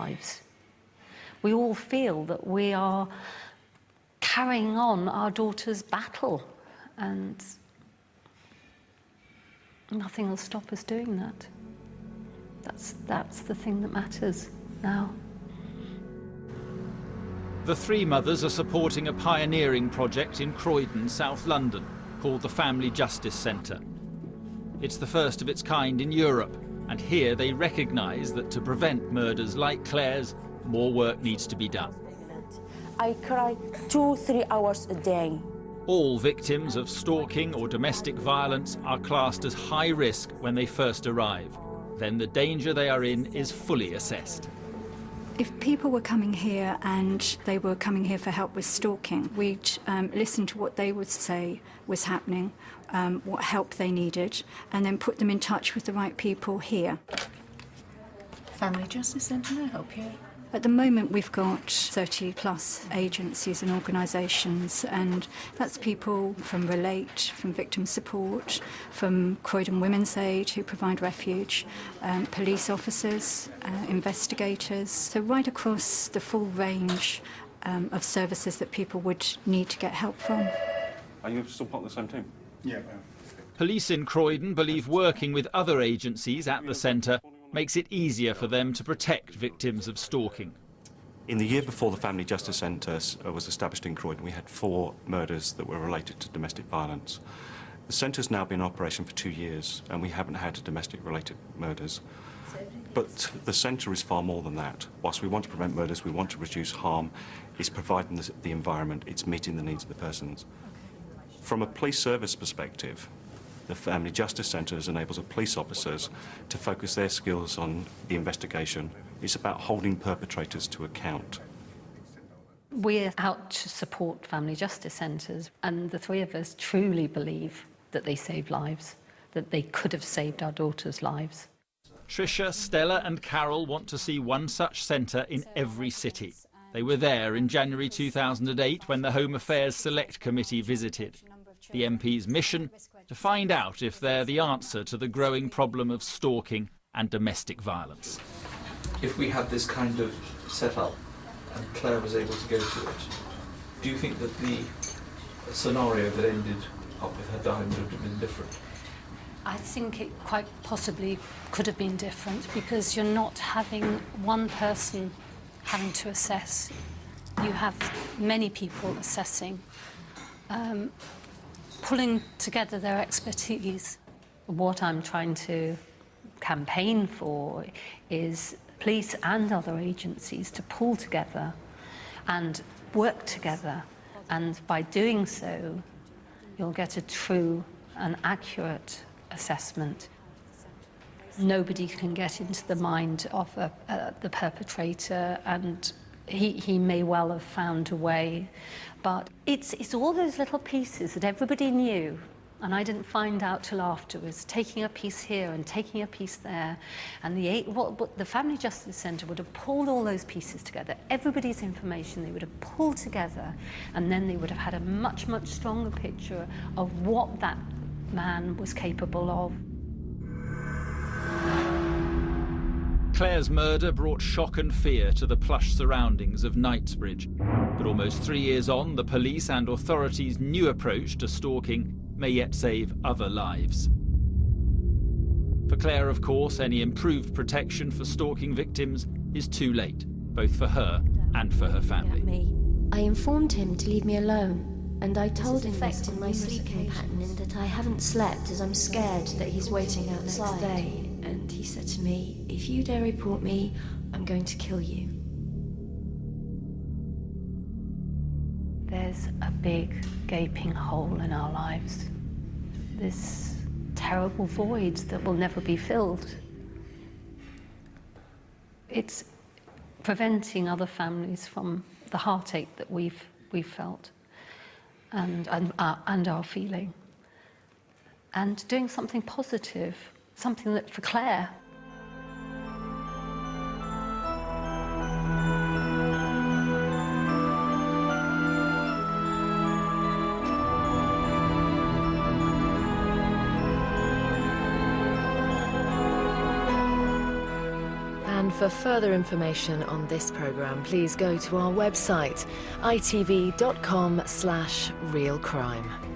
lives. We all feel that we are carrying on our daughter's battle, and nothing will stop us doing that. That's the thing that matters now. The three mothers are supporting a pioneering project in Croydon, South London, called the Family Justice Centre. It's the first of its kind in Europe, and here they recognise that to prevent murders like Clare's, more work needs to be done. I cry 2-3 hours a day. All victims of stalking or domestic violence are classed as high risk when they first arrive. Then the danger they are in is fully assessed. If people were coming here and they were coming here for help with stalking, we'd listen to what they would say was happening, what help they needed, and then put them in touch with the right people here. Family Justice Centre, may I help you? At the moment we've got 30 plus agencies and organisations, and that's people from Relate, from Victim Support, from Croydon Women's Aid who provide refuge, police officers, investigators, so right across the full range of services that people would need to get help from. Are you still part of the same team? Yeah. Police in Croydon believe working with other agencies at the centre makes it easier for them to protect victims of stalking. In the year before the Family Justice Centre was established in Croydon, we had 4 murders that were related to domestic violence. The centre's now been in operation for 2 years, and we haven't had domestic-related murders. But the centre is far more than that. Whilst we want to prevent murders, we want to reduce harm. It's providing the environment, it's meeting the needs of the persons. From a police service perspective, the Family Justice Centre enables police officers to focus their skills on the investigation. It's about holding perpetrators to account. We're out to support family justice centres, and the three of us truly believe that they save lives, that they could have saved our daughters' lives. Tricia, Stella and Carol want to see one such centre in every city. They were there in January 2008 when the Home Affairs Select Committee visited. The MP's mission? To find out if they're the answer to the growing problem of stalking and domestic violence. If we had this kind of setup and Clare was able to go to it, do you think that the scenario that ended up with her dying would have been different? I think it quite possibly could have been different, because you're not having one person having to assess. You have many people assessing, pulling together their expertise. What I'm trying to campaign for is police and other agencies to pull together and work together, and by doing so you'll get a true and accurate assessment. Nobody can get into the mind of the perpetrator, and he may well have found a way, but it's all those little pieces that everybody knew, and I didn't find out till afterwards, taking a piece here and taking a piece there, and the Family Justice Centre would have pulled all those pieces together, everybody's information they would have pulled together, and then they would have had a much, much stronger picture of what that man was capable of. Clare's murder brought shock and fear to the plush surroundings of Knightsbridge. But almost 3 years on, the police and authorities' new approach to stalking may yet save other lives. For Clare, of course, any improved protection for stalking victims is too late, both for her and for her family. I informed him to leave me alone, and I told him this in my sleeping pattern, in that I haven't slept as I'm scared that he's waiting outside. Next day, and he said to me, "If you dare report me, I'm going to kill you." There's a big gaping hole in our lives. This terrible void that will never be filled. It's preventing other families from the heartache that we've felt and are feeling. And doing something positive, something that for Clare. for further information on this programme, please go to our website, itv.com/realcrime.